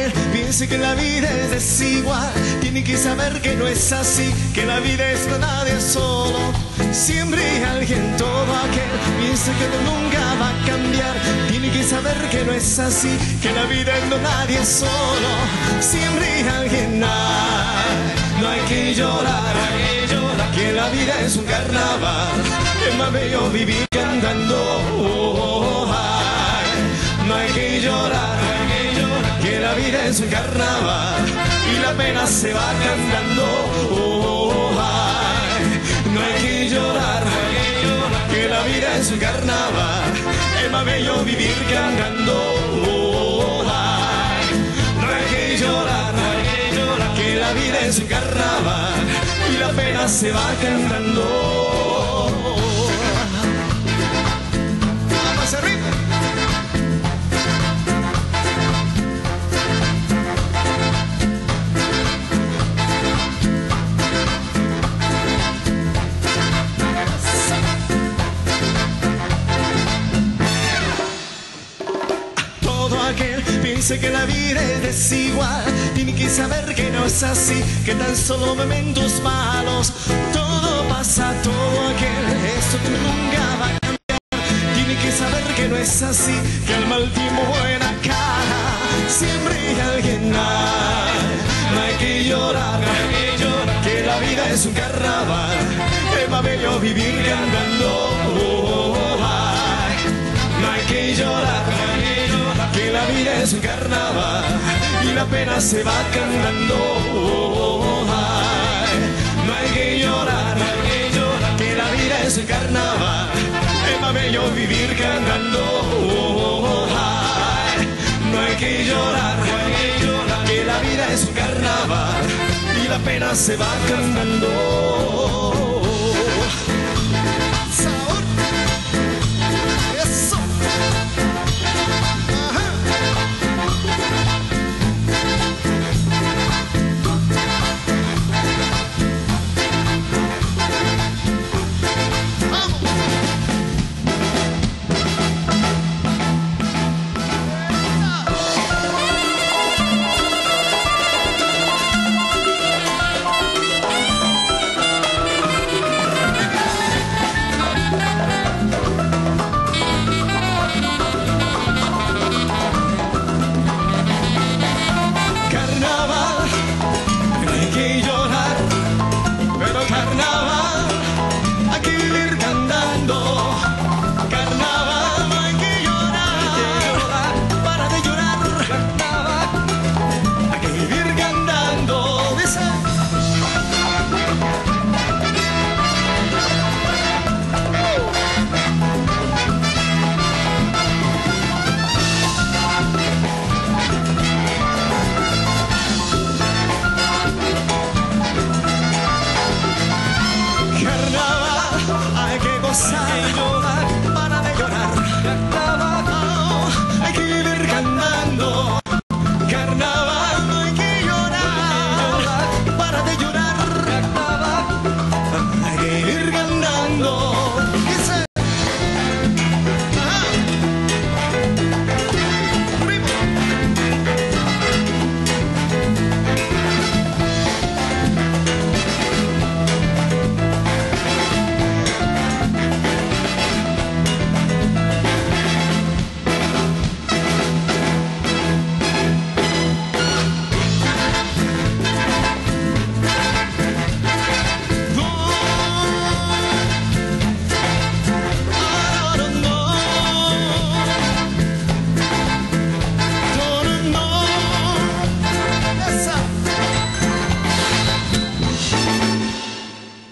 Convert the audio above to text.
aquel piense que la vida es desigual, tiene que saber que no es así, que la vida es para nadie solo. Siempre hay alguien, todo aquel piense que nunca va a cambiar, tiene que saber que no es así, que la vida es para nadie solo. Siempre hay alguien, no hay que llorar, que la vida es un carnaval, es más bello vivir cantando. No hay que llorar, que la vida es un carnaval y la pena se va cantando. No hay que llorar, que la vida es un carnaval, es más bello vivir cantando. No hay que llorar, que la vida es un carnaval y la pena se va cantando. Vamos arriba. Piense que la vida es desigual, tiene que saber que no es así, que tan solo momentos malos, todo pasa, todo aquel, eso que nunca va a cambiar, tiene que saber que no es así, que el mal tiempo buena cara, siempre hay alguien, no hay que llorar, que la vida es un carnaval, es más bello vivir cantando. No hay que llorar, que la vida es un carnaval y la pena se va cantando. No hay que llorar, que la vida es un carnaval, es más bello vivir cantando. No hay que llorar, que la vida es un carnaval y la pena se va cantando.